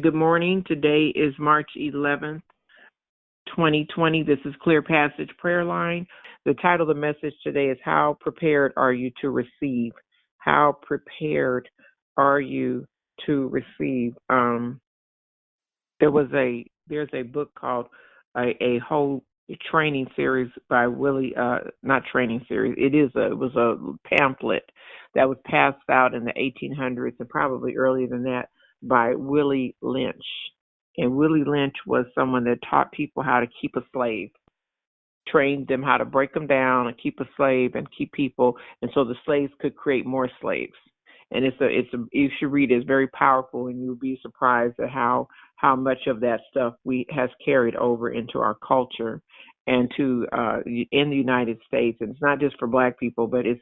Good morning. Today is March 11th, 2020. This is Clear Passage Prayer Line. The title of the message today is How Prepared Are You to Receive? How prepared are you to receive? There's a book called a whole training series by Willie, not training series. It was a pamphlet that was passed out in the 1800s and probably earlier than that by Willie Lynch. And Willie Lynch was someone that taught people how to keep a slave, trained them how to break them down and keep a slave and keep people, and so the slaves could create more slaves. And you should read it. It's very powerful, and you'll be surprised at how much of that stuff has carried over into our culture and to in the United States. And it's not just for Black people, but it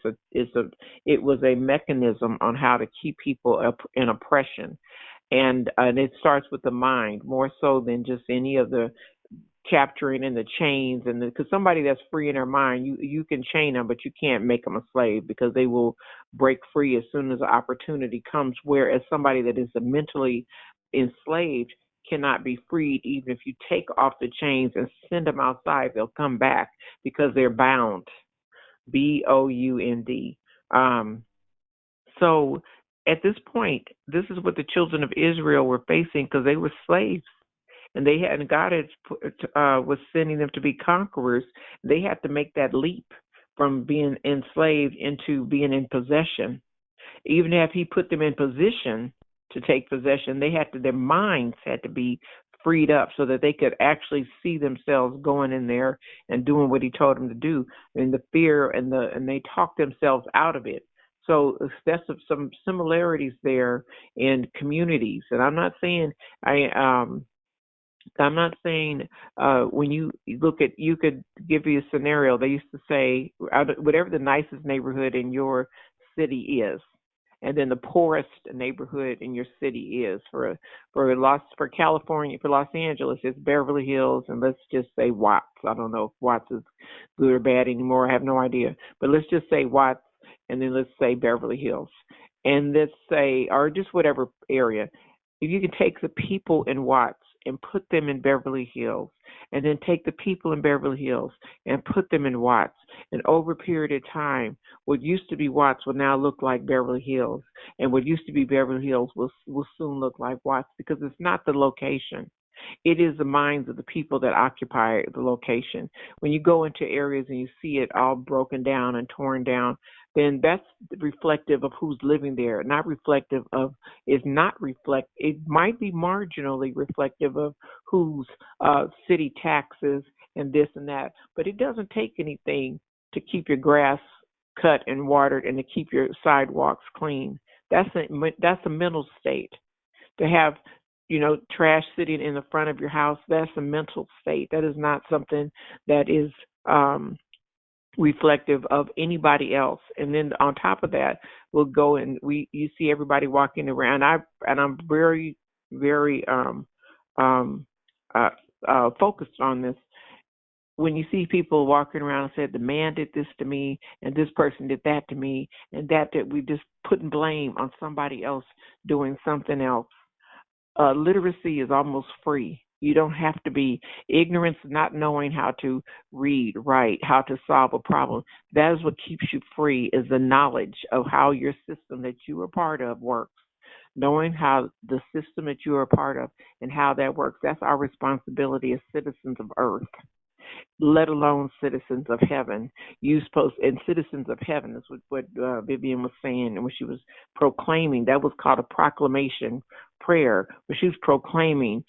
was a mechanism on how to keep people up in oppression. And it starts with the mind more so than just any of the capturing and the chains, and because somebody that's free in their mind, you can chain them, but you can't make them a slave, because they will break free as soon as the opportunity comes. Whereas somebody that is mentally enslaved cannot be freed. Even if you take off the chains and send them outside, they'll come back because they're bound. bound. So at this point, this is what the children of Israel were facing, because they were slaves. And God was sending them to be conquerors. They had to make that leap from being enslaved into being in possession. Even if He put them in position to take possession, their minds had to be freed up so that they could actually see themselves going in there and doing what He told them to do. And the fear and they talked themselves out of it. So that's some similarities there in communities. And I'm not saying when you look at, you could give you a scenario. They used to say, whatever the nicest neighborhood in your city is, and then the poorest neighborhood in your city is. For California, for Los Angeles, it's Beverly Hills, and let's just say Watts. I don't know if Watts is good or bad anymore. I have no idea. But let's just say Watts, and then let's say Beverly Hills. And let's say, or just whatever area. If you can take the people in Watts and put them in Beverly Hills, and then take the people in Beverly Hills and put them in Watts, and over a period of time, what used to be Watts will now look like Beverly Hills, and what used to be Beverly Hills will soon look like Watts, because it's not the location. It is the minds of the people that occupy the location. When you go into areas and you see it all broken down and torn down, then that's reflective of who's living there. It might be marginally reflective of whose city taxes and this and that, but it doesn't take anything to keep your grass cut and watered and to keep your sidewalks clean. That's a mental state. To have trash sitting in the front of your house, that's a mental state. That is not something that is reflective of anybody else. And then on top of that, we'll go and you see everybody walking around. I'm very, very focused on this. When you see people walking around and said, the man did this to me, and this person did that to me, and that we just putting blame on somebody else doing something else. Literacy is almost free. You don't have to be ignorance, not knowing how to read, write, how to solve a problem. That is what keeps you free, is the knowledge of how your system that you are part of works. Knowing how the system that you are a part of and how that works, that's our responsibility as citizens of earth, let alone citizens of heaven. And citizens of heaven is what Vivian was saying, and when she was proclaiming, that was called a proclamation prayer, where she was proclaiming.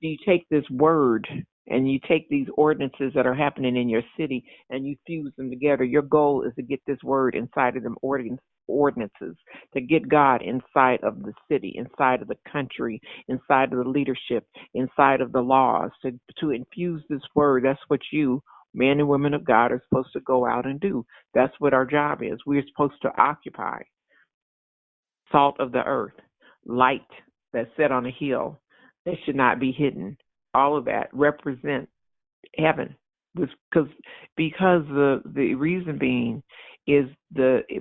You take this word and you take these ordinances that are happening in your city and you fuse them together. Your goal is to get this word inside of them ordinances, to get God inside of the city, inside of the country, inside of the leadership, inside of the laws, to infuse this word. That's what you, men and women of God, are supposed to go out and do. That's what our job is. We're supposed to occupy. Salt of the earth, light that's set on a hill that should not be hidden. All of that represent heaven. Because the reason being is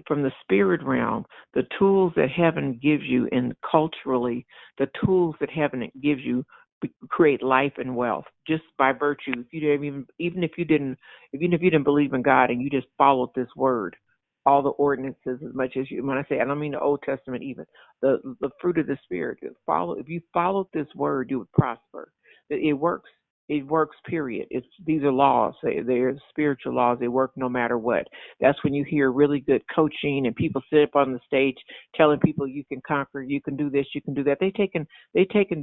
from the spirit realm, the tools that heaven gives you, and culturally, the tools that heaven gives you create life and wealth just by virtue. If you didn't even if you didn't believe in God and you just followed this word, all the ordinances as much as you. When I say, I don't mean the Old Testament, even the fruit of the spirit. If you followed this word, you would prosper. It works. It works, period. These are laws. They're spiritual laws. They work no matter what. That's when you hear really good coaching and people sit up on the stage telling people you can conquer, you can do this, you can do that. They taken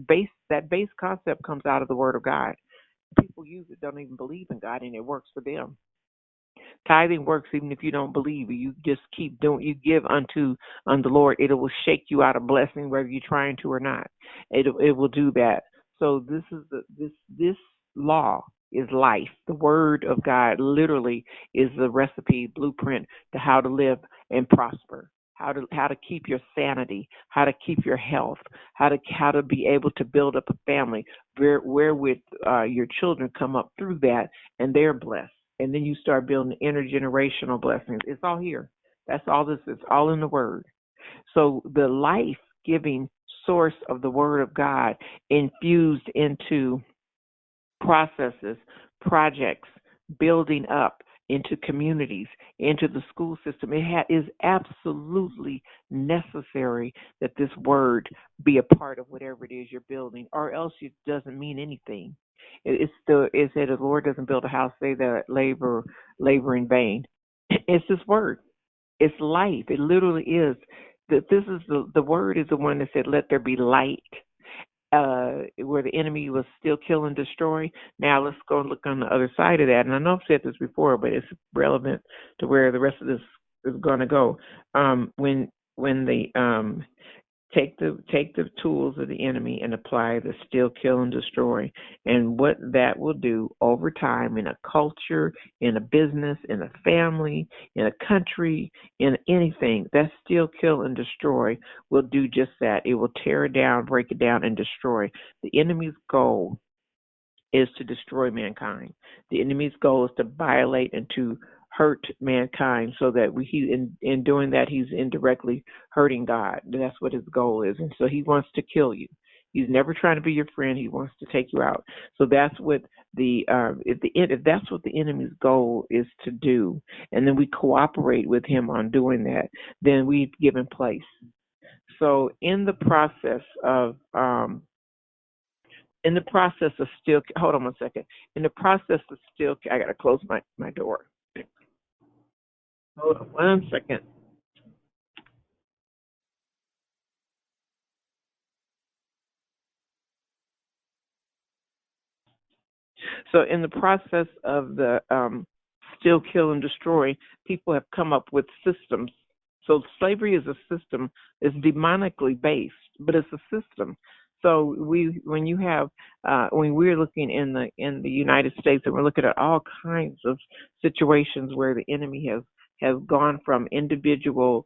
base concept comes out of the Word of God. People use it, don't even believe in God, and it works for them. Tithing works even if you don't believe. You just keep doing. You give unto the Lord. It will shake you out of blessing whether you're trying to or not. It will do that. So this law is life. The Word of God literally is the recipe blueprint to how to live and prosper. How to keep your sanity, how to keep your health, how to be able to build up a family wherewith your children come up through that and they're blessed. And then you start building intergenerational blessings. It's all here. That's all this is, all in the Word. So the life giving source of the Word of God infused into processes, projects, building up into communities, into the school system. It is absolutely necessary that this word be a part of whatever it is you're building, or else it doesn't mean anything. It said the Lord doesn't build a house, they that labor in vain. It's this word. It's life. It literally is. That this is the word is the one that said, "Let there be light." Where the enemy was still kill and destroy. Now let's go and look on the other side of that. And I know I've said this before, but it's relevant to where the rest of this is going to go. When the take the tools of the enemy and apply the steal, kill, and destroy, and what that will do over time in a culture, in a business, in a family, in a country, in anything, that steal, kill, and destroy will do just that. It will tear it down, break it down, and destroy. The enemy's goal is to destroy mankind. The enemy's goal is to violate and to hurt mankind, so that in doing that, he's indirectly hurting God. That's what his goal is. And so he wants to kill you. He's never trying to be your friend. He wants to take you out. So that's what if that's what the enemy's goal is to do, and then we cooperate with him on doing that, then we've given place. So in the process of still, hold on one second. In the process of still, I got to close my door. Hold on one second. So in the process of the steal, kill, and destroy, people have come up with systems. So slavery is a system. It's demonically based, but it's a system. So when we're looking in the United States, and we're looking at all kinds of situations where the enemy has gone from individual,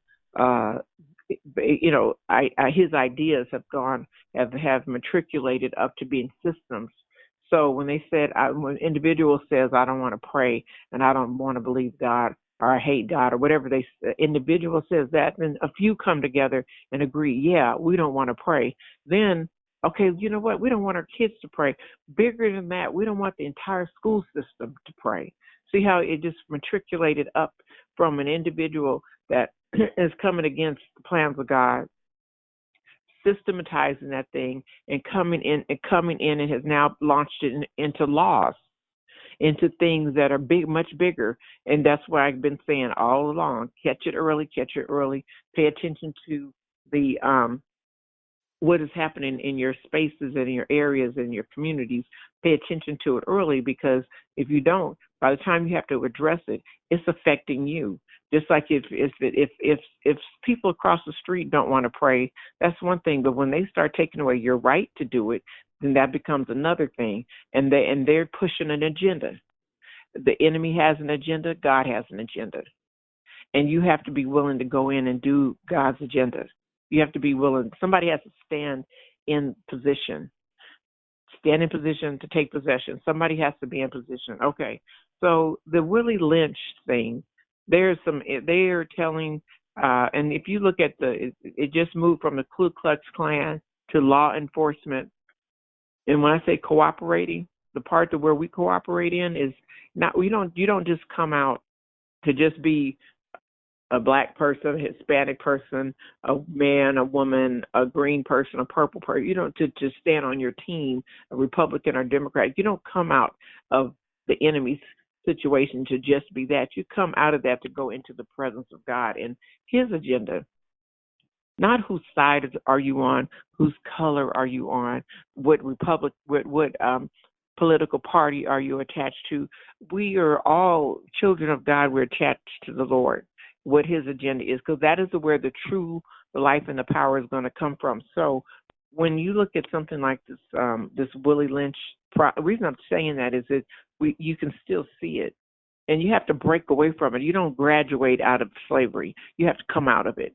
his ideas have matriculated up to being systems. So when when individual says, I don't want to pray and I don't want to believe God, or I hate God, or whatever individual says that, then a few come together and agree, yeah, we don't want to pray. Then, okay, you know what? We don't want our kids to pray. Bigger than that, we don't want the entire school system to pray. See how it just matriculated up from an individual that is coming against the plans of God, systematizing that thing, and coming in and has now launched it into laws, into things that are much bigger. And that's why I've been saying all along, catch it early, pay attention to the what is happening in your spaces and in your areas and your communities. Pay attention to it early, because if you don't, by the time you have to address it, it's affecting you. Just like if people across the street don't want to pray, that's one thing. But when they start taking away your right to do it, then that becomes another thing. And they're pushing an agenda. The enemy has an agenda. God has an agenda. And you have to be willing to go in and do God's agenda. You have to be willing. Somebody has to stand in position to take possession. Somebody has to be in position. Okay. So the Willie Lynch thing, There's some. They are telling, and if you look at it just moved from the Ku Klux Klan to law enforcement. And when I say cooperating, the part that where we cooperate in is not. You don't just come out to just be a black person, a Hispanic person, a man, a woman, a green person, a purple person. You don't to stand on your team, a Republican or Democrat. You don't come out of the enemy's situation to just be that. You come out of that to go into the presence of God and His agenda. Not whose side are you on, whose color are you on, what political party are you attached to. We are all children of God. We're attached to the Lord, what His agenda is, because that is where the true life and the power is going to come from. So when you look at something like this Willie Lynch, the reason I'm saying that is that you can still see it. And you have to break away from it. You don't graduate out of slavery. You have to come out of it.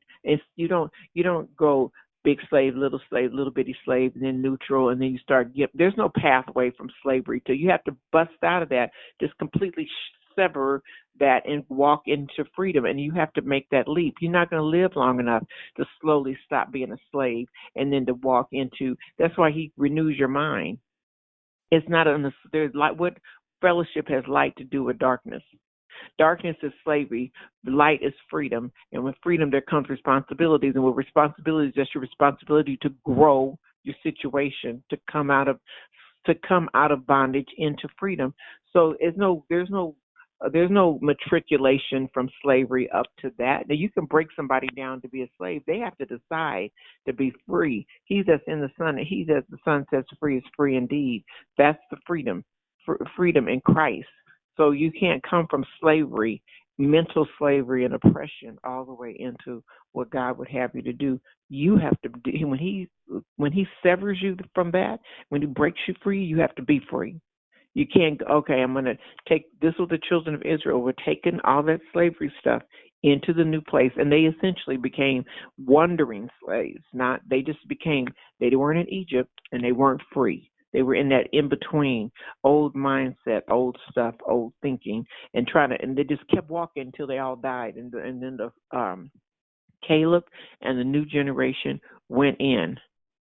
You don't go big slave, little bitty slave, and then neutral, and then you start there's no pathway from slavery to you have to bust out of that, just completely sever that and walk into freedom. And you have to make that leap. You're not going to live long enough to slowly stop being a slave and then to walk into. That's why He renews your mind. It's not there's like what fellowship has light to do with darkness. Darkness is slavery. Light is freedom. And with freedom, there comes responsibilities. And with responsibilities, that's your responsibility to grow your situation, to come out of bondage into freedom. So there's no matriculation from slavery up to that. Now, you can break somebody down to be a slave. They have to decide to be free. He that's in the Son, he that the Son sets free is free indeed. That's the freedom in Christ. So you can't come from slavery, mental slavery and oppression, all the way into what God would have you to do. You have to when He severs you from that, when He breaks you free, you have to be free. You can't, okay, I'm going to take, this was the children of Israel were taking all that slavery stuff into the new place, and they essentially became wandering slaves. They weren't in Egypt, and they weren't free. They were in that in-between, old mindset, old stuff, old thinking, and they just kept walking until they all died. And then Caleb and the new generation went in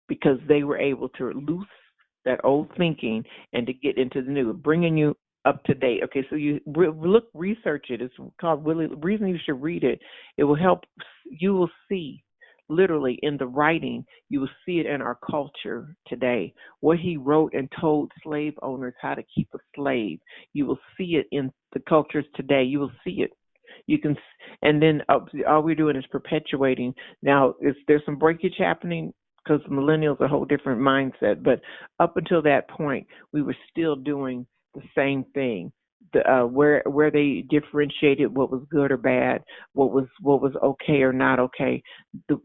because they were able to loose that old thinking and to get into the new, bringing you up to date. Okay, so you research it. It's called Willie. The reason you should read it, it will help. You will see, literally in the writing, you will see it in our culture today. What he wrote and told slave owners how to keep a slave. You will see it in the cultures today. You will see it. You can, and then all we're doing is perpetuating. Now, there's some breakage happening because millennials are a whole different mindset. But up until that point, we were still doing the same thing. Where they differentiated what was good or bad, what was okay or not okay.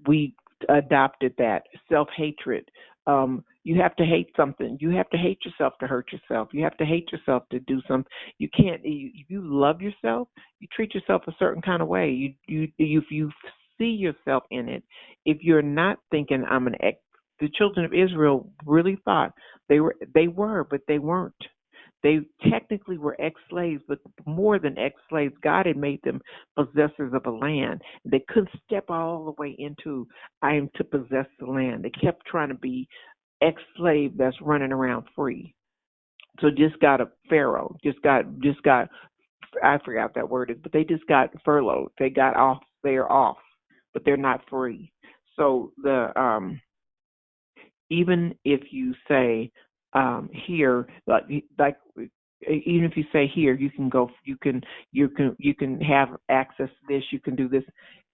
We adopted that self-hatred. You have to hate something. You have to hate yourself to hurt yourself. You have to hate yourself to do something. You can't. If you love yourself, you treat yourself a certain kind of way. If you see yourself in it. If you're not thinking I'm an ex, the children of Israel really thought they were, but they weren't. They technically were ex-slaves, but more than ex-slaves, God had made them possessors of a land. They couldn't step all the way into I am to possess the land. They kept trying to be ex-slave that's running around free. So just got a pharaoh, just got I forgot that word is, but they just got furloughed. They got off. They're off, but they're not free. So even if you say here, like even if you say here, you can go, you can have access to this, you can do this.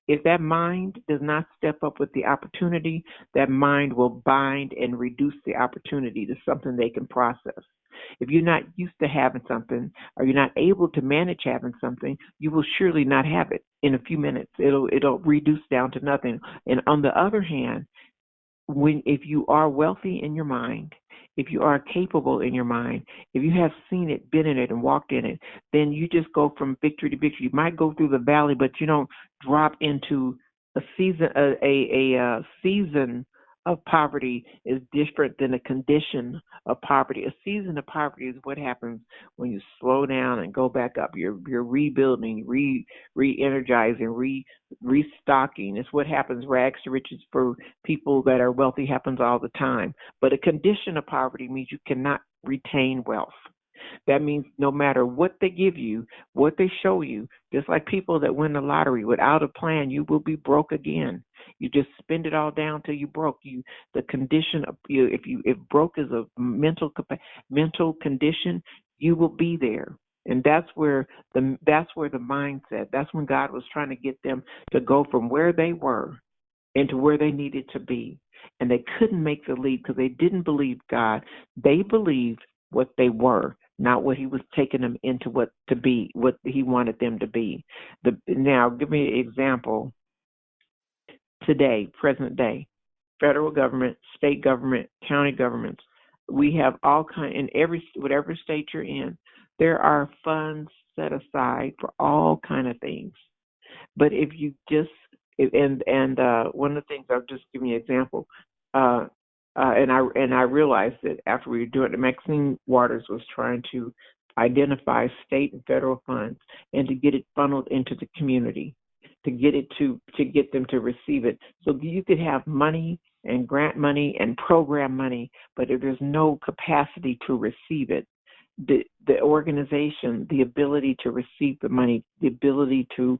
If that mind does not step up with the opportunity, that mind will bind and reduce the opportunity to something they can process. If you're not used to having something, or you're not able to manage having something, you will surely not have it in a few minutes. It'll reduce down to nothing. And on the other hand, if you are wealthy in your mind, if you are capable in your mind, if you have seen it, been in it, and walked in it, then you just go from victory to victory. You might go through the valley, but you don't drop into a season of poverty is different than a condition of poverty. A season of poverty is what happens when you slow down and go back up. You're rebuilding, re-energizing, restocking. It's what happens. Rags to riches for people that are wealthy happens all the time. But a condition of poverty means you cannot retain wealth. That means no matter what they give you, what they show you, just like people that win the lottery, without a plan, you will be broke again. You just spend it all down till you broke. The condition of you, if broke is a mental condition, you will be there. And that's where the mindset. That's when God was trying to get them to go from where they were into where they needed to be. And they couldn't make the leap because they didn't believe God. They believed what they were, not what he was taking them into what he wanted them to be. Now, give me an example today, present day. Federal government, state government, county governments. We have all in whatever state you're in, there are funds set aside for all kind of things. But if you just one of the things I'll just give you an example, and I realized that after we were doing it, Maxine Waters was trying to identify state and federal funds and to get it funneled into the community, to get them to receive it. So you could have money and grant money and program money, but if there's no capacity to receive it, the organization, the ability to receive the money, the ability to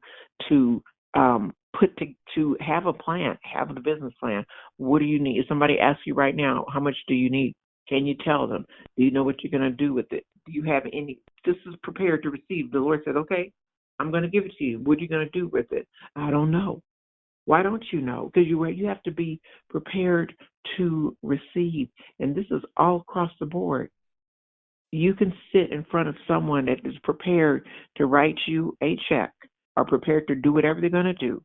have a plan, have a business plan. What do you need? If somebody asks you right now, how much do you need? Can you tell them? Do you know what you're going to do with it? Do you have any? This is prepared to receive. The Lord said, okay, I'm going to give it to you. What are you going to do with it? I don't know. Why don't you know? Because you have to be prepared to receive. And this is all across the board. You can sit in front of someone that is prepared to write you a check or prepared to do whatever they're going to do.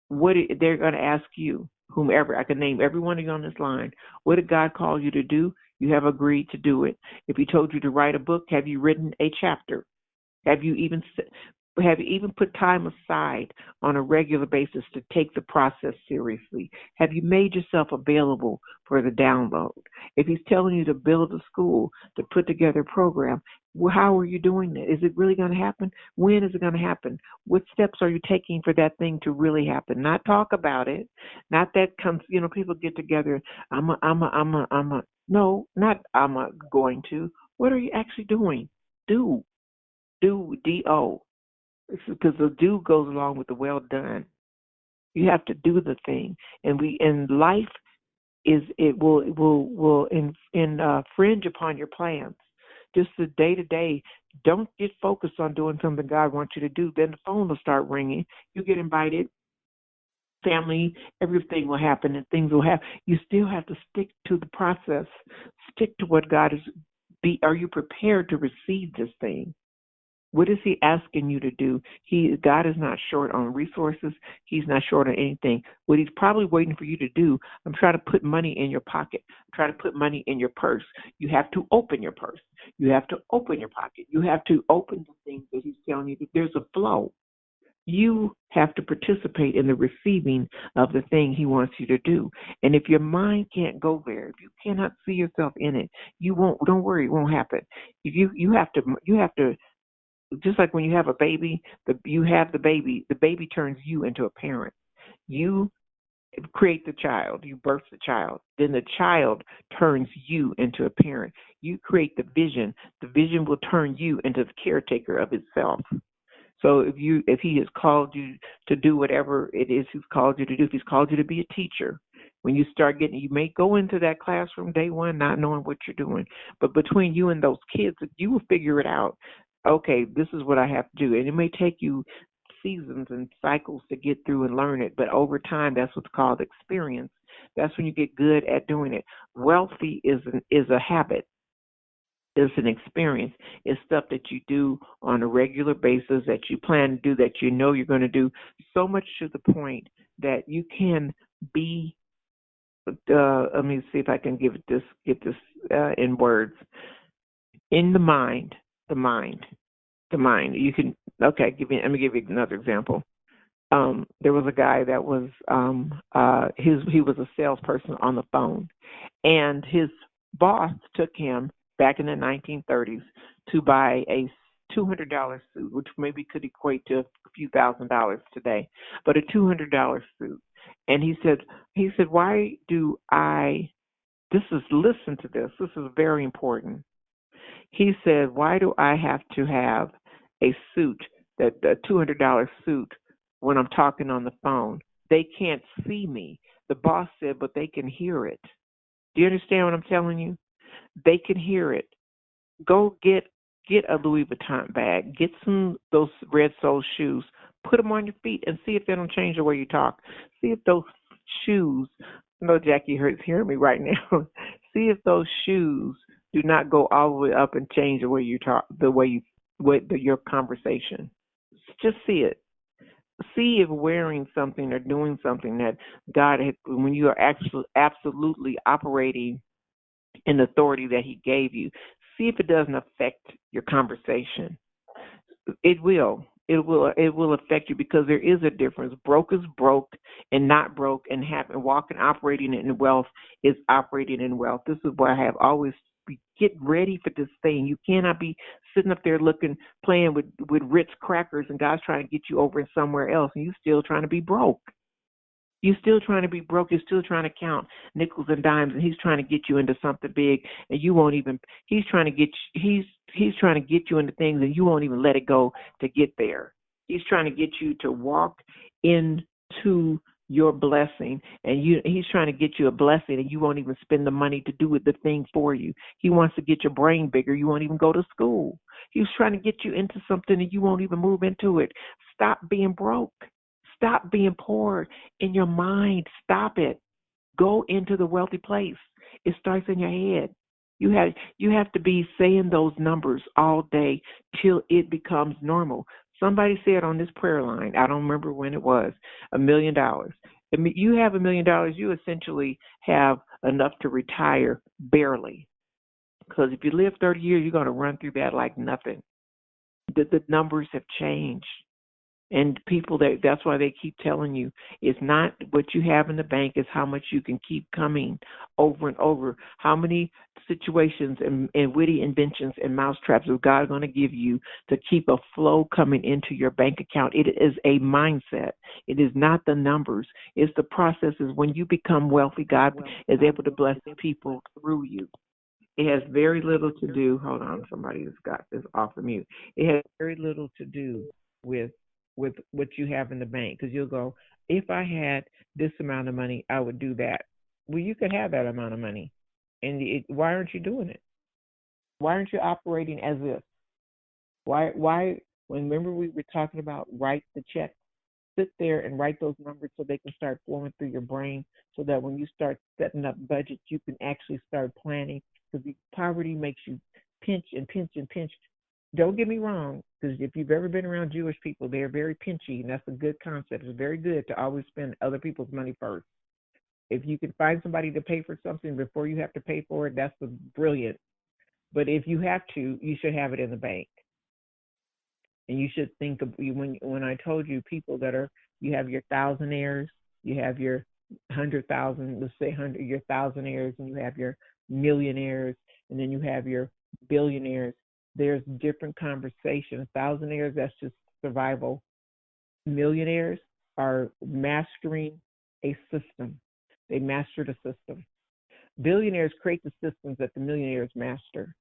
What they're going to ask you, whomever, I can name everyone on this line, what did God call you to do? You have agreed to do it. If he told you to write a book, have you written a chapter? Have you even put time aside on a regular basis to take the process seriously? Have you made yourself available for the download? If he's telling you to build a school, to put together a program, how are you doing that? Is it really going to happen? When is it going to happen? What steps are you taking for that thing to really happen? Not talk about it. Not that comes, people get together. No, not I'm going to. What are you actually doing? Do, D-O. Because the do goes along with the well done. You have to do the thing, and life will infringe upon your plans. Just the day to day. Don't get focused on doing something God wants you to do. Then the phone will start ringing. You get invited. Family, everything will happen, and things will happen. You still have to stick to the process. Stick to what God is. Are you prepared to receive this thing? What is he asking you to do? God is not short on resources. He's not short on anything. What he's probably waiting for you to do, I'm trying to put money in your pocket. I'm trying to put money in your purse. You have to open your purse. You have to open your pocket. You have to open the things that he's telling you. There's a flow. You have to participate in the receiving of the thing he wants you to do. And if your mind can't go there, if you cannot see yourself in it, you won't. Don't worry, it won't happen. If you have to. Just like when you have a baby, the baby turns you into a parent. You create the child, you birth the child, then the child turns you into a parent. You create the vision will turn you into the caretaker of itself. So if he has called you to do whatever it is he's called you to do, if he's called you to be a teacher, when you start you may go into that classroom day one not knowing what you're doing, but between you and those kids, you will figure it out. Okay, this is what I have to do. And it may take you seasons and cycles to get through and learn it, but over time, that's what's called experience. That's when you get good at doing it. Wealthy is a habit. It's an experience. It's stuff that you do on a regular basis, that you plan to do, that you know you're going to do, so much to the point that you can be, let me see if I can get this in words. In the mind. You can, okay, let me give you another example. there was a guy that was he was a salesperson on the phone, and his boss took him back in the 1930s to buy a $200 suit, which maybe could equate to a few $1,000s today, but a $200 suit. And he said, why do I? Listen to this. This is very important. He said, why do I have to have a suit, that a $200 suit, when I'm talking on the phone? They can't see me. The boss said, but they can hear it. Do you understand what I'm telling you? They can hear it. Go get a Louis Vuitton bag. Get those red sole shoes. Put them on your feet and see if they don't change the way you talk. See if those shoes. I know Jackie is hearing me right now. See if those shoes do not go all the way up and change the way you talk, your conversation. Just see it. See if wearing something or doing something that God had, when you are actually absolutely operating in the authority that He gave you. See if it doesn't affect your conversation. It will. It will affect you, because there is a difference. Broke is broke, and not broke, and walking, operating in wealth is operating in wealth. This is why I have always get ready for this thing. You cannot be sitting up there playing with Ritz crackers, and God's trying to get you over in somewhere else, and you still trying to be broke. You're still trying to be broke. You're still trying to count nickels and dimes, and He's trying to get you into something big, and you won't even. He's trying to he's trying to get you into things, and you won't even let it go to get there. He's trying to get you to walk into your blessing, and He's trying to get you a blessing, and you won't even spend the money to do the thing for you. He wants to get your brain bigger. You won't even go to school. He's trying to get you into something, and you won't even move into it. Stop being broke. Stop being poor in your mind. Stop it. Go into the wealthy place. It starts in your head. You have to be saying those numbers all day till it becomes normal. Somebody said on this prayer line, I don't remember when it was, $1 million. You have $1 million, you essentially have enough to retire barely. Because if you live 30 years, you're going to run through that like nothing. The numbers have changed. And people, that's why they keep telling you, it's not what you have in the bank, it's how much you can keep coming over and over. How many situations and witty inventions and mousetraps is God going to give you to keep a flow coming into your bank account? It is a mindset. It is not the numbers. It's the processes. When you become wealthy, God is able to bless people through you. It has very little to do. Hold on, somebody has got this off of mute. It has very little to do with what you have in the bank, because you'll go, if I had this amount of money, I would do that. Well, you could have that amount of money, and why aren't you doing it? Why aren't you operating as if? Why? When remember we were talking about write the check, sit there and write those numbers so they can start flowing through your brain, so that when you start setting up budgets, you can actually start planning. Because poverty makes you pinch and pinch and pinch. Don't get me wrong, because if you've ever been around Jewish people, they're very pinchy, and that's a good concept. It's very good to always spend other people's money first. If you can find somebody to pay for something before you have to pay for it, that's brilliant. But if you have to, you should have it in the bank. And you should think of, when I told you, people that are, you have your thousandaires, you have your 100,000, let's say your thousandaires, and you have your millionaires, and then you have your billionaires. There's different conversations. Thousandaires, that's just survival. Millionaires are mastering a system. They master the system. Billionaires create the systems that the millionaires master.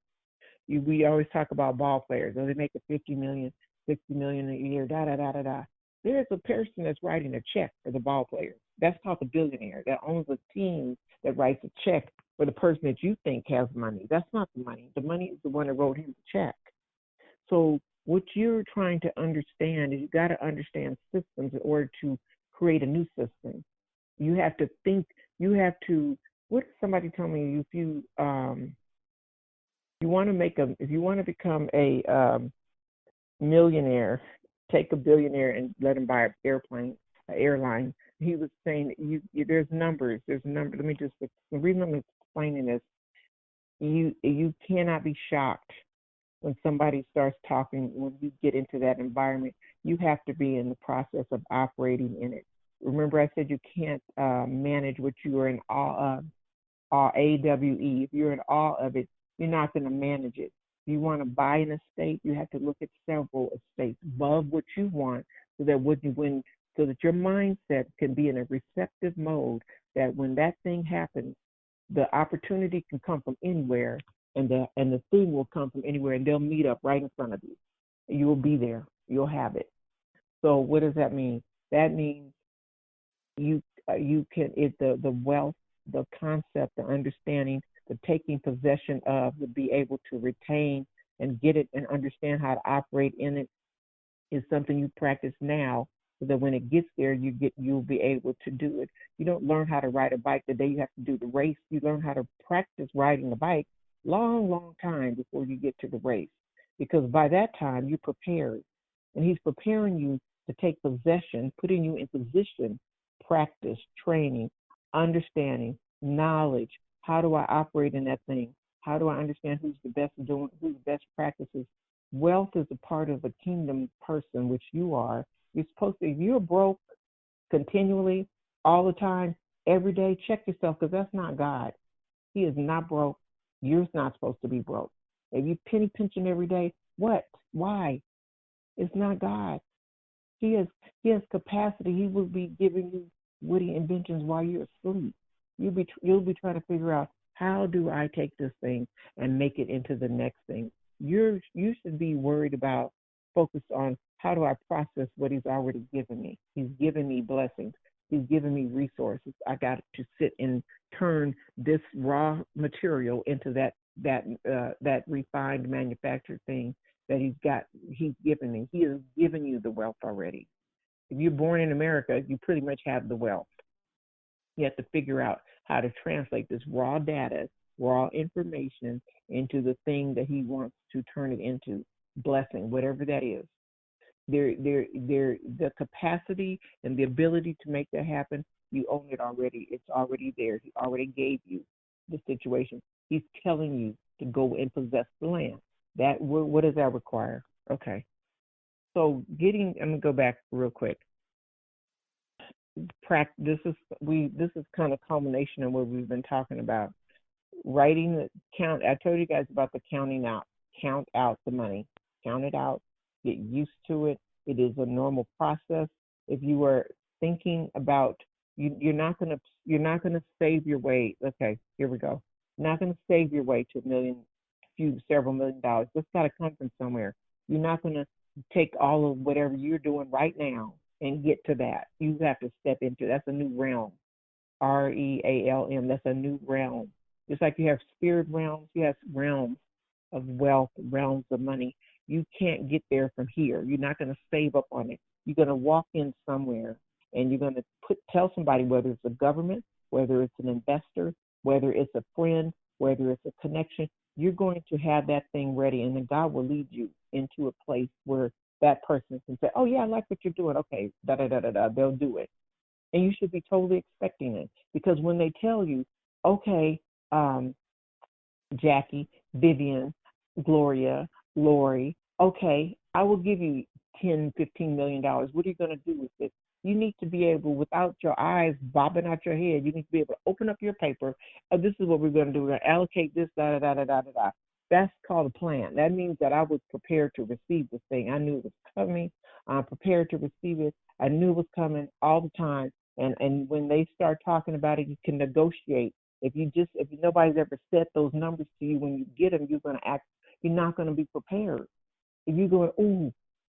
We always talk about ball players. They make a 50 million, 60 million a year, da da da da da. There's a person that's writing a check for the ball players. That's called a billionaire. That owns a team that writes a check for the person that you think has money. That's not the money. The money is the one that wrote him the check. So what you're trying to understand is you got to understand systems in order to create a new system. You have to think. You have to. What did somebody tell me? If you if you want to become a millionaire, take a billionaire and let him buy an airline. He was saying there's numbers. There's numbers. Let me just, the reason I'm explaining this, you cannot be shocked when somebody starts talking, when you get into that environment, you have to be in the process of operating in it. Remember, I said you can't manage what you are in awe of, AWE. If you're in awe of it, you're not going to manage it. If you want to buy an estate, you have to look at several estates above what you want, so that so that your mindset can be in a receptive mode. That when that thing happens, the opportunity can come from anywhere, and the thing will come from anywhere, and they'll meet up right in front of you. You will be there. You'll have it. So what does that mean? That means you can the wealth, the concept, the understanding, the taking possession of, to be able to retain and get it and understand how to operate in it, is something you practice now, so that when it gets there, you'll be able to do it. You don't learn how to ride a bike the day you have to do the race. You learn how to practice riding the bike long time before you get to the race, because by that time you're prepared, and he's preparing you to take possession, putting you in position, practice, training, understanding, knowledge. How do I operate in that thing? How do I understand who's the best practices? Wealth is a part of a kingdom person, which you are. You're supposed to, if you're broke continually, all the time, every day, check yourself, because that's not God. He is not broke. You're not supposed to be broke. If you penny pinching every day, what? Why? It's not God. He has capacity. He will be giving you witty inventions while you're asleep. You'll be trying to figure out, how do I take this thing and make it into the next thing. You should be worried about, focused on, how do I process what he's already given me. He's given me blessings. He's given me resources. I got to sit and turn this raw material into that refined manufactured thing that he's given me. He has given you the wealth already. If you're born in America, you pretty much have the wealth. You have to figure out how to translate this raw data, raw information, into the thing that he wants to turn it into. Blessing, whatever that is. The capacity and the ability to make that happen, you own it already. It's already there. He already gave you the situation. He's telling you to go and possess the land. What does that require? Okay. So I'm gonna go back real quick. This is kind of culmination of what we've been talking about. Writing the count. I told you guys about the counting out. Count out the money. Count it out. Get used to it. It is a normal process. If you are thinking about, you're not gonna save your way. Okay, here we go. You're not gonna save your way to several $1 million. That's got to come from somewhere. You're not gonna take all of whatever you're doing right now and get to that. You have to step into. That's a new realm. REALM. That's a new realm. Just like you have spirit realms, you have realms of wealth, realms of money. You can't get there from here. You're not going to save up on it. You're going to walk in somewhere, and you're going to tell somebody, whether it's a government, whether it's an investor, whether it's a friend, whether it's a connection. You're going to have that thing ready, and then God will lead you into a place where that person can say, "Oh yeah, I like what you're doing." Okay, da da da da da. They'll do it, and you should be totally expecting it, because when they tell you, "Okay, Jackie, Vivian, Gloria, Lori, okay, I will give you $10, $15 million. What are you going to do with it?" You need to be able, without your eyes bobbing out your head, you need to be able to open up your paper. This is what we're going to do. We're going to allocate this, da da da da da da da. That's called a plan. That means that I was prepared to receive this thing. I knew it was coming. I'm prepared to receive it. I knew it was coming all the time. And when they start talking about it, you can negotiate. If nobody's ever set those numbers to you, when you get them, you're not going to be prepared. If you're going, "Ooh,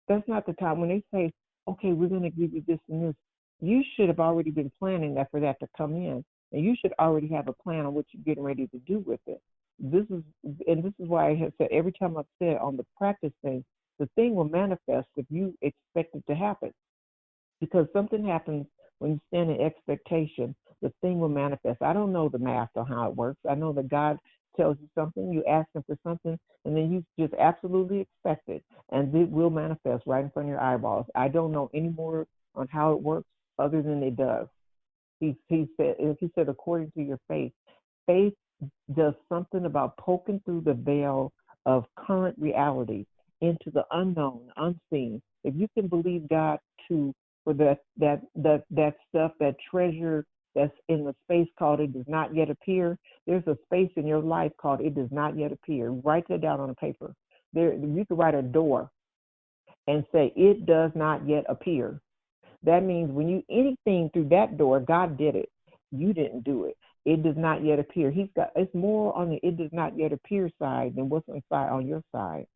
that's not the time." When they say, "Okay, we're going to give you this and this," you should have already been planning that for that to come in. And you should already have a plan on what you're getting ready to do with it. This is why I have said, every time I've said on the practice thing, the thing will manifest if you expect it to happen. Because something happens when you stand in expectation, the thing will manifest. I don't know the math on how it works. I know that God tells you something, you ask him for something, and then you just absolutely expect it, and it will manifest right in front of your eyeballs. I don't know any more on how it works other than it does. He said, according to your faith. Faith does something about poking through the veil of current reality into the unknown, unseen. If you can believe God to for that stuff, that treasure that's in the space called it does not yet appear. There's a space in your life called it does not yet appear. Write that down on a paper. There, you could write a door and say it does not yet appear. That means when you anything through that door, God did it. You didn't do it. It does not yet appear. It's more on the it does not yet appear side than what's inside on your side.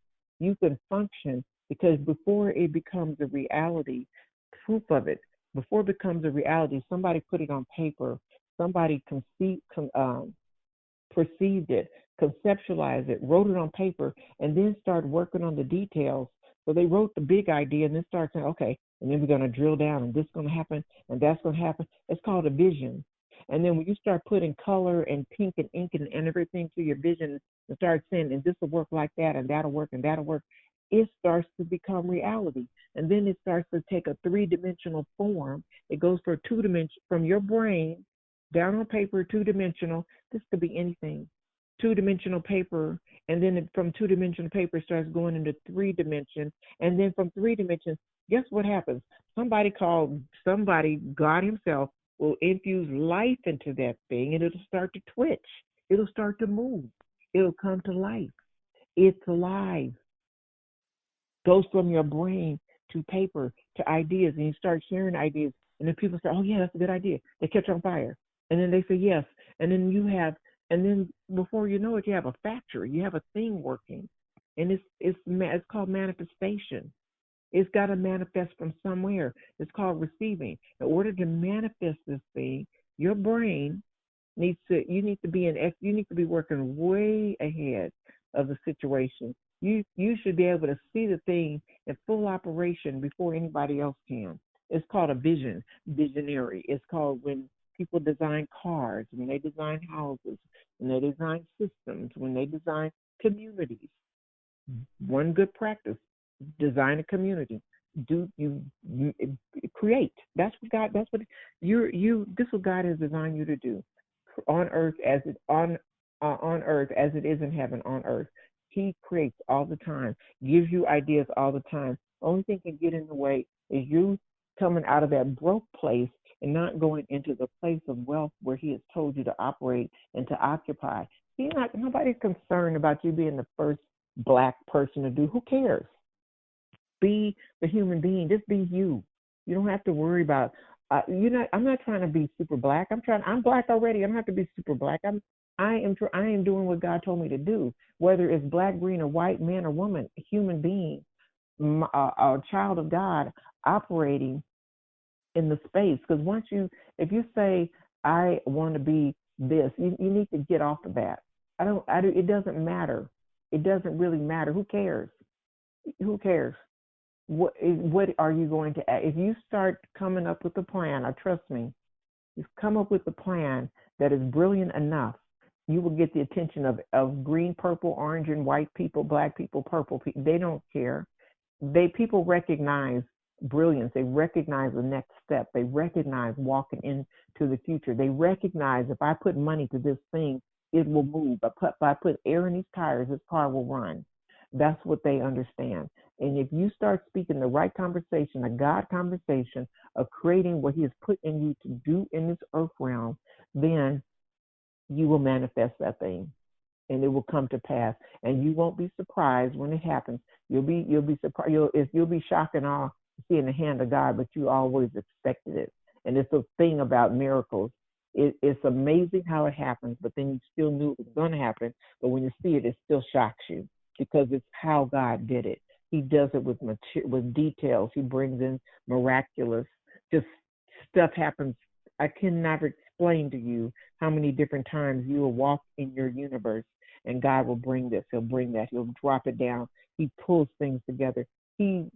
You can function because before it becomes a reality, proof of it, before it becomes a reality, somebody put it on paper, somebody perceived it, conceptualized it, wrote it on paper, and then started working on the details. So they wrote the big idea and then started saying, okay, and then we're going to drill down and this is going to happen and that's going to happen. It's called a vision. And then when you start putting color and pink and ink and everything to your vision and start saying, and this will work like that and that'll work and that'll work, it starts to become reality. And then it starts to take a three-dimensional form. It goes for from your brain down on paper, two-dimensional. This could be anything. Two-dimensional paper, and then from two-dimensional paper it starts going into three-dimension, and then from three-dimension, guess what happens? Somebody, God himself, will infuse life into that thing, and it'll start to twitch. It'll start to move. It'll come to life. It's alive. Goes from your brain to paper to ideas, and you start sharing ideas, and then people say, oh yeah, that's a good idea. They catch on fire, and then they say yes, and then before you know it, you have a factory, you have a thing working, and it's called manifestation. It's got to manifest from somewhere. It's called receiving. In order to manifest this thing, your brain you need to be working way ahead of the situation. You should be able to see the thing in full operation before anybody else can. It's called a visionary. It's called when people design cars, when they design houses, when they design systems, when they design communities. One good practice: design a community. You create. That's what God. That's what This is what God has designed you to do on earth on earth as it is in heaven on earth. He creates all the time, gives you ideas all the time. Only thing can get in the way is you coming out of that broke place and not going into the place of wealth where he has told you to operate and to occupy. Nobody's concerned about you being the first Black person to do. Who cares? Be the human being. Just be you. You don't have to worry about. I'm not trying to be super Black. I'm Black already. I don't have to be super Black. I am doing what God told me to do. Whether it's Black, green, or white, man or woman, human being, a child of God operating in the space. Because if you say I want to be this, you need to get off of that. It doesn't matter. It doesn't really matter. Who cares? Who cares? What are you going to add? If you start coming up with a plan, trust me, you've come up with a plan that is brilliant enough, you will get the attention of green, purple, orange, and white people, Black people, purple people. They don't care. People recognize brilliance. They recognize the next step. They recognize walking into the future. They recognize if I put money to this thing, it will move. If I put air in these tires, this car will run. That's what they understand. And if you start speaking the right conversation, a God conversation of creating what he has put in you to do in this earth realm, then you will manifest that thing and it will come to pass. And you won't be surprised when it happens. You'll be surprised. You'll be shocked and awe seeing the hand of God, but you always expected it. And it's a thing about miracles. It's amazing how it happens, but then you still knew it was going to happen. But when you see it, it still shocks you because it's how God did it. He does it with details. He brings in miraculous, just stuff happens. I cannot explain to you how many different times you will walk in your universe and God will bring this. He'll bring that. He'll drop it down. He pulls things together. He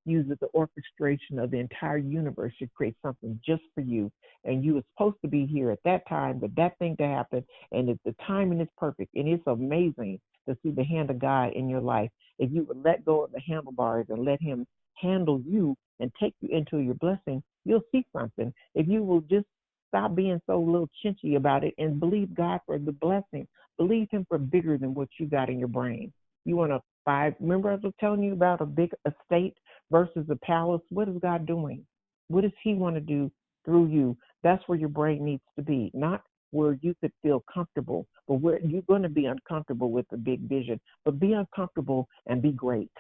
uses the orchestration of the entire universe to create something just for you. And you were supposed to be here at that time, but that thing to happen, and the timing is perfect. And it's amazing to see the hand of God in your life. If you would let go of the handlebars and let him handle you and take you into your blessing, you'll see something. If you will just stop being so little chinchy about it and believe God for the blessing, believe him for bigger than what you got in your brain. You want a five. Remember, I was telling you about a big estate versus a palace. What is God doing? What does He want to do through you? That's where your brain needs to be, not where you could feel comfortable, but where you're going to be uncomfortable with the big vision. But be uncomfortable and be great.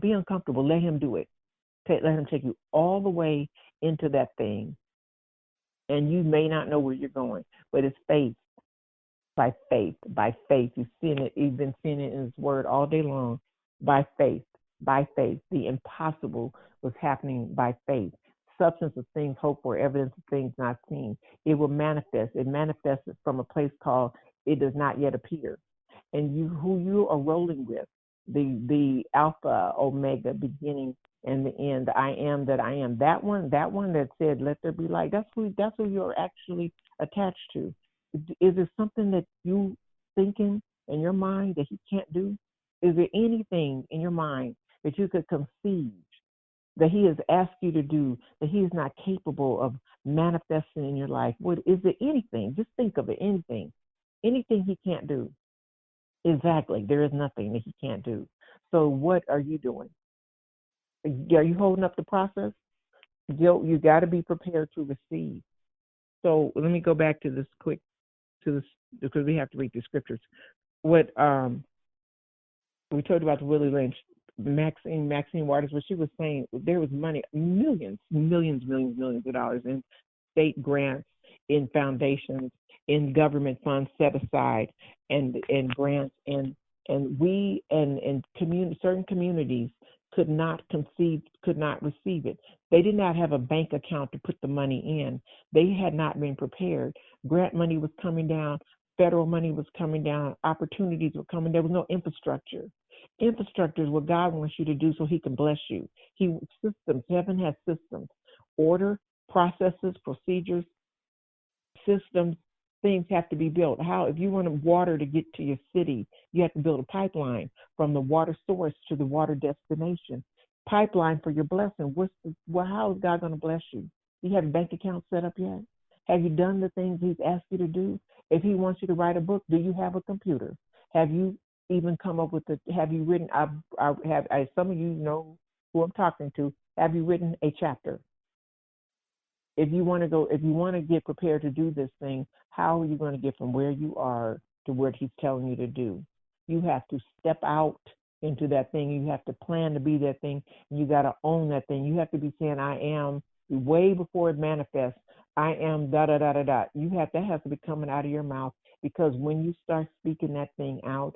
Be uncomfortable. Let Him do it. Let Him take you all the way into that thing. And you may not know where you're going, but it's faith. By faith, by faith. You've seen it, you've been seeing it in His Word all day long. By faith, by faith. The impossible was happening by faith. Substance of things hoped for, evidence of things not seen. It will manifest. It manifests from a place called it does not yet appear. And you, who you are rolling with, the Alpha, Omega, beginning and the end, the I am that I am. That one that said, "Let there be light." That's who you're actually attached to. Is there something that you thinking in your mind that He can't do? Is there anything in your mind that you could conceive that He has asked you to do that He is not capable of manifesting in your life? What is there anything? Just think of it. Anything He can't do. Exactly. There is nothing that He can't do. So what are you doing? Are you holding up the process? You got to be prepared to receive. So let me go back to this quick, because we have to read the scriptures. What we talked about the Willie Lynch, Maxine Waters, what she was saying, there was money, millions of dollars in state grants, in foundations, in government funds set aside, and grants, and certain communities could not receive it. They did not have a bank account to put the money in. They had not been prepared. Grant money was coming down, federal money was coming down, opportunities were coming. There was no infrastructure. Infrastructure is what God wants you to do so He can bless you. Systems, heaven has systems, order, processes, procedures, systems. Things have to be built. If you want water to get to your city, you have to build a pipeline from the water source to the water destination. Pipeline for your blessing. How is God going to bless you? You have a bank account set up yet? Have you done the things He's asked you to do? If He wants you to write a book, do you have a computer? Have you even come up with have you written, some of you know who I'm talking to, have you written a chapter? If you want to get prepared to do this thing, how are you going to get from where you are to where He's telling you to do? You have to step out into that thing. You have to plan to be that thing. You got to own that thing. You have to be saying, "I am," way before it manifests. I am da da da da da. That has to be coming out of your mouth, because when you start speaking that thing out,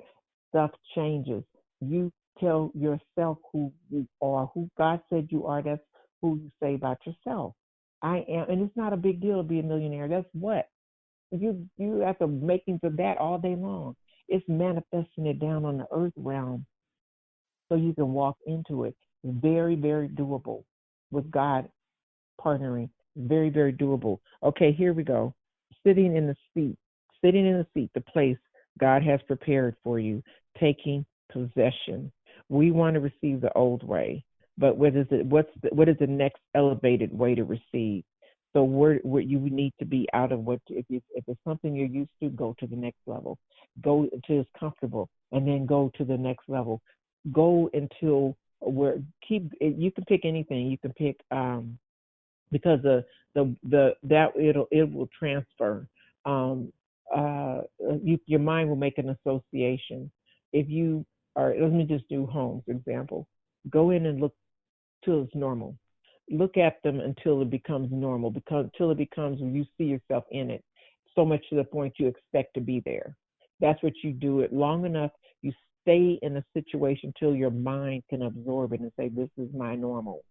stuff changes. You tell yourself who you are, who God said you are. That's who you say about yourself. I am, and it's not a big deal to be a millionaire. That's what you have the makings of that all day long. It's manifesting it down on the earth realm so you can walk into it. Very, very doable with God partnering. Very, very doable. Okay, here we go. Sitting in the seat, the place God has prepared for you, taking possession. We want to receive the old way. But what is the next elevated way to receive? So where you need to be out of if it's something you're used to, go to the next level. Go until it's comfortable, and then go to the next level. Go until you can pick anything. You can pick because it will transfer. Your mind will make an association. If you are, let me just do homes example. Go in and look till it's normal. Look at them until it becomes normal, until it becomes you see yourself in it, so much to the point you expect to be there. That's what you do it long enough. You stay in a situation till your mind can absorb it and say, "This is my normal."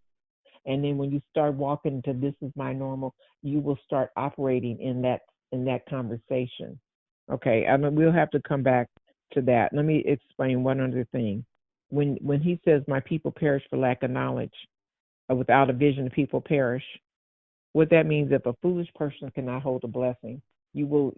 And then when you start walking into "this is my normal," you will start operating in that conversation. Okay, we'll have to come back to that. Let me explain one other thing. When He says, "My people perish for lack of knowledge," without a vision, the people perish. What that means, if a foolish person cannot hold a blessing, you will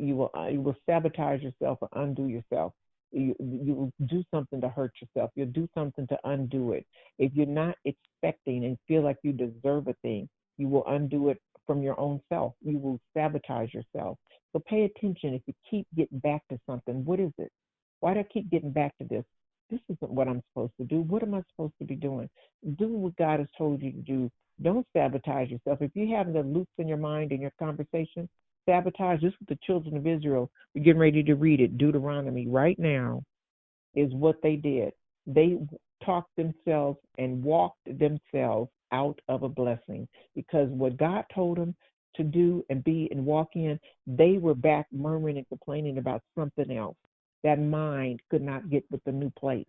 sabotage yourself or undo yourself. You will do something to hurt yourself. You'll do something to undo it. If you're not expecting and feel like you deserve a thing, you will undo it from your own self. You will sabotage yourself. So pay attention. If you keep getting back to something, what is it? Why do I keep getting back to this? this isn't what I'm supposed to do. What am I supposed to be doing? Do what God has told you to do. Don't sabotage yourself. If you're having the loops in your mind in your conversation, sabotage. This is the children of Israel. We're getting ready to read it. Deuteronomy right now is what they did. They talked themselves and walked themselves out of a blessing because what God told them to do and be and walk in, they were back murmuring and complaining about something else. That mind could not get with the new place.